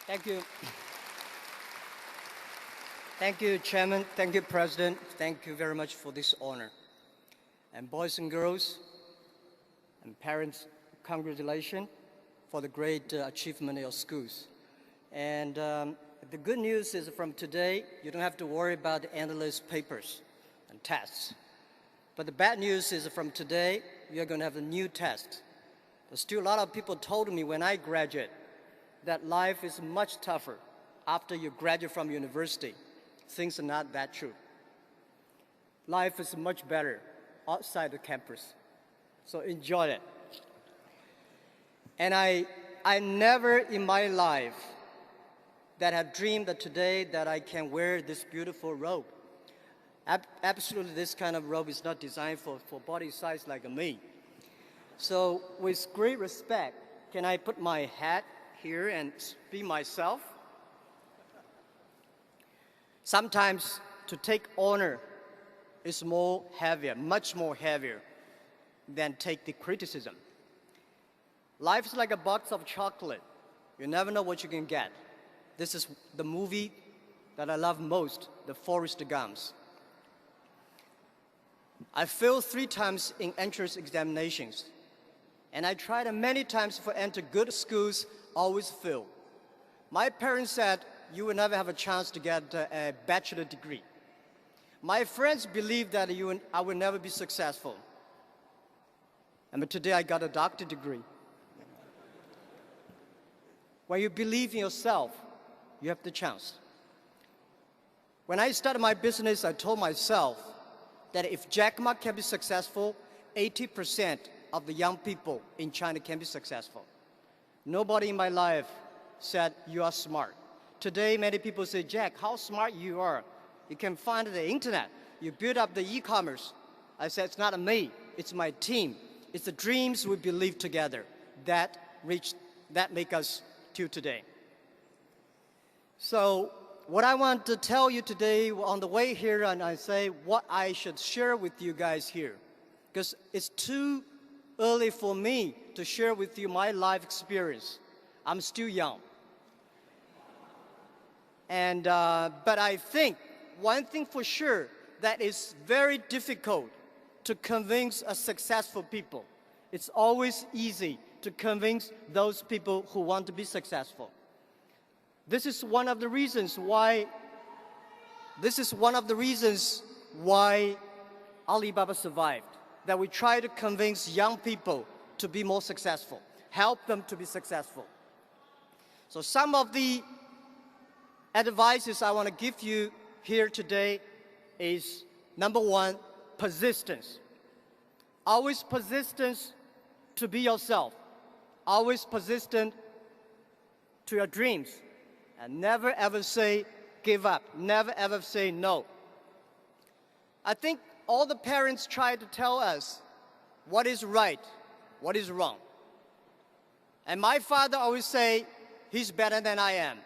Thank you. Thank you, Chairman. Thank you, President. Thank you very much for this honor. And boys and girls and parents, congratulations for the great achievement of your schools. And the good news is from today, you don't have to worry about the endless papers and tests. But the bad news is from today, you're going to have a new test. There's still a lot of people told me when I graduate that life is much tougher after you graduate from university. Things are not that true. Life is much better outside the campus. So enjoy it. And I never in my life that have dreamed that today that I can wear this beautiful robe. Absolutely, this kind of robe is not designed for body size like me. So with great respect, can I put my hat here and be myself? Sometimes to take honor is more heavier, much more heavier than take the criticism. Life is like a box of chocolate. You never know what you can get. This is the movie that I love most, the Forrest Gumps. I failed 3 times in entrance examinations. And I tried many times to enter good schools, always failed. My parents said, you will never have a chance to get a bachelor degree. My friends believed that I will never be successful. And today I got a doctorate degree. When you believe in yourself, you have the chance. When I started my business, I told myself that if Jackma can be successful, 80% of the young people in China can be successful. Nobody in my life said, you are smart. Today, many people say, Jack, how smart you are. You can find the internet. You build up the e-commerce. I said, it's not me, it's my team. It's the dreams we believe together that make us till today. So what I want to tell you today on the way here, and I say what I should share with you guys here, because it's too early for me to share with you my life experience. I'm still young. And, but I think one thing for sure that is very difficult to convince a successful people. It's always easy to convince those people who want to be successful. This is one of the reasons why Alibaba survived. That we try to convince young people to be more successful, help them to be successful. So some of the advices I want to give you here today is, number 1, persistence. Always persistence to be yourself. Always persistent to your dreams. And never ever say give up. Never ever say no. I think all the parents try to tell us what is right, what is wrong. And my father always say, he's better than I am.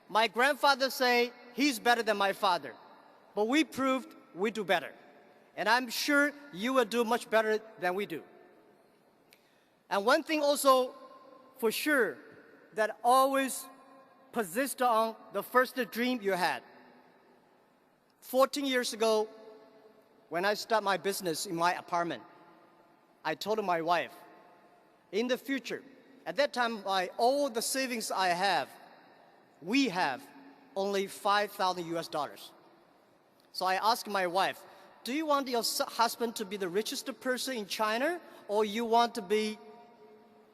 My grandfather say, he's better than my father. But we proved we do better. And I'm sure you will do much better than we do. And one thing also for sure, that always persist on the first dream you had. 14 years ago, when I started my business in my apartment, I told my wife, in the future, at that time, all the savings I have, we have only $5,000 US. So I asked my wife, do you want your husband to be the richest person in China, or you want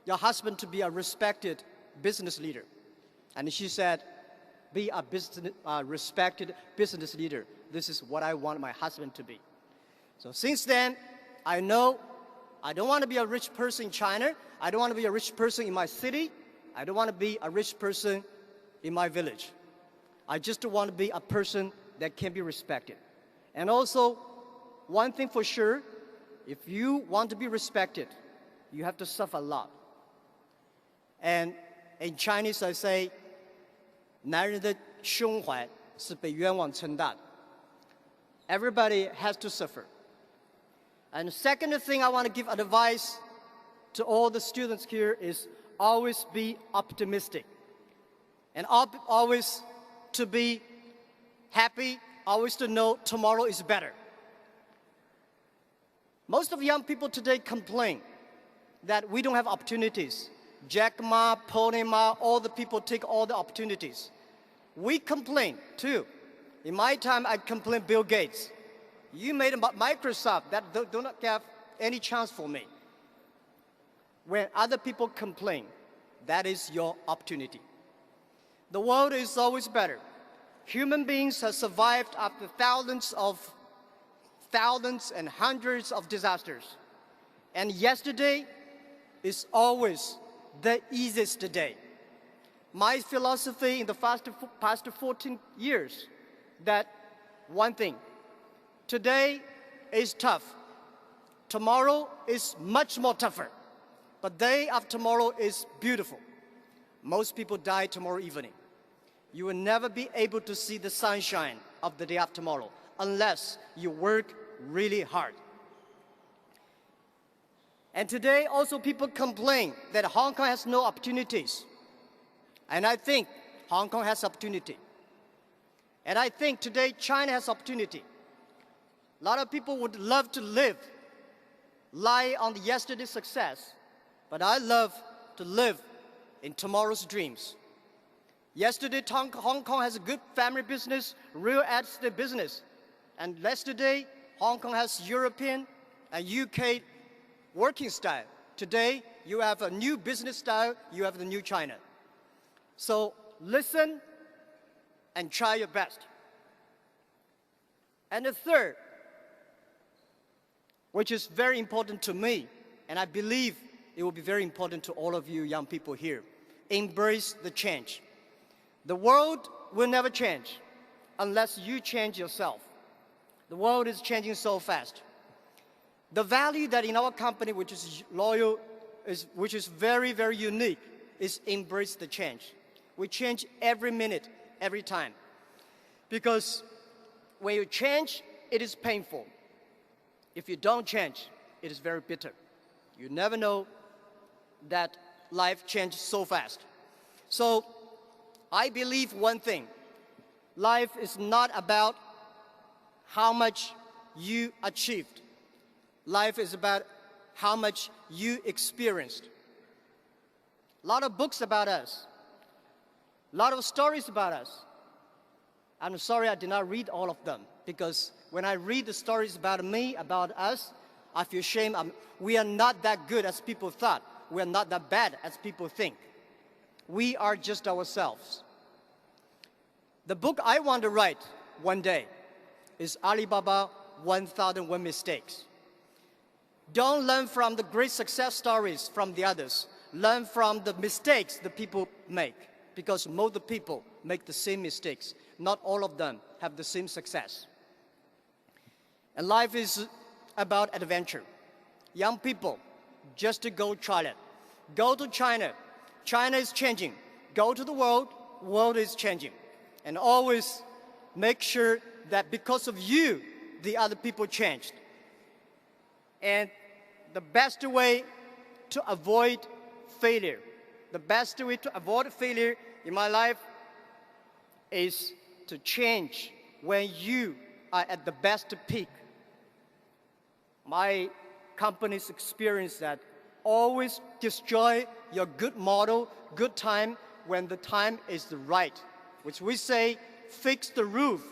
your husband to be a respected business leader? And she said, be a respected business leader. This is what I want my husband to be. So since then, I know I don't want to be a rich person in China. I don't want to be a rich person in my city. I don't want to be a rich person in my village. I just want to be a person that can be respected. And also, one thing for sure, if you want to be respected, you have to suffer a lot. And in Chinese, I say, 男人的胸怀是被冤枉撑大的. Everybody has to suffer. And the second thing I want to give advice to all the students here is always be optimistic. and always to be happy, always to know tomorrow is better. Most of young people today complain that we don't have opportunities. Jackma, Ponema, all the people take all the opportunities. We complain too. In my time, I complained Bill Gates. You made about Microsoft that do not have any chance for me. When other people complain, that is your opportunity. The world is always better. Human beings have survived after thousands and hundreds of disasters. And yesterday is always the easiest day. My philosophy in the past 14 years, that one thing, today is tough. Tomorrow is much more tougher. But day after tomorrow is beautiful. Most people die tomorrow evening. You will never be able to see the sunshine of the day after tomorrow unless you work really hard. And today also people complain that Hong Kong has no opportunities. And I think Hong Kong has opportunity. And I think today China has opportunity. A lot of people would love to lie on the yesterday's success, but I love to live in tomorrow's dreams. Yesterday, Hong Kong has a good family business, real estate business. And yesterday, Hong Kong has European and UK working style. Today, you have a new business style, you have the new China. So listen and try your best. And the third, which is very important to me, and I believe it will be very important to all of you young people here, embrace the change. The world will never change unless you change yourself. The world is changing so fast. The value that in our company, which is loyal, which is very, very unique, is embrace the change. We change every minute, every time. Because when you change, it is painful. If you don't change, it is very bitter. You never know that life changes so fast. So I believe one thing. Life is not about how much you achieved. Life is about how much you experienced. A lot of books about us. A lot of stories about us. I'm sorry I did not read all of them, because when I read the stories about me, about us, I feel shame. We are not that good as people thought. We are not that bad as people think. We are just ourselves. The book I want to write one day is Alibaba 1001 Mistakes. Don't learn from the great success stories from the others. Learn from the mistakes the people make, because most of the people make the same mistakes. Not all of them have the same success. And life is about adventure. Young people, just to go try it. Go to China. China is changing. Go to the world. World is changing. And always make sure that because of you, the other people changed. And the best way to avoid failure, the best way to avoid failure in my life is to change when you are at the best peak. My company's experience that always destroy your good model, good time, when the time is right. Which we say, fix the roof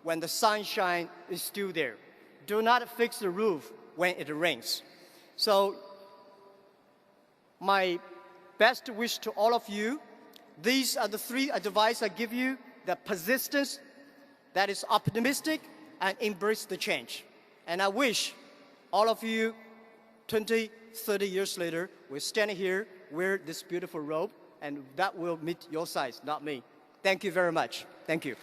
when the sunshine is still there. Do not fix the roof when it rains. So my best wish to all of you, these are the three advice I give you: that persistence, that is optimistic, and embrace the change. And I wish all of you 20, 30 years later will stand here, wear this beautiful robe, and that will meet your size, not me. Thank you very much. Thank you.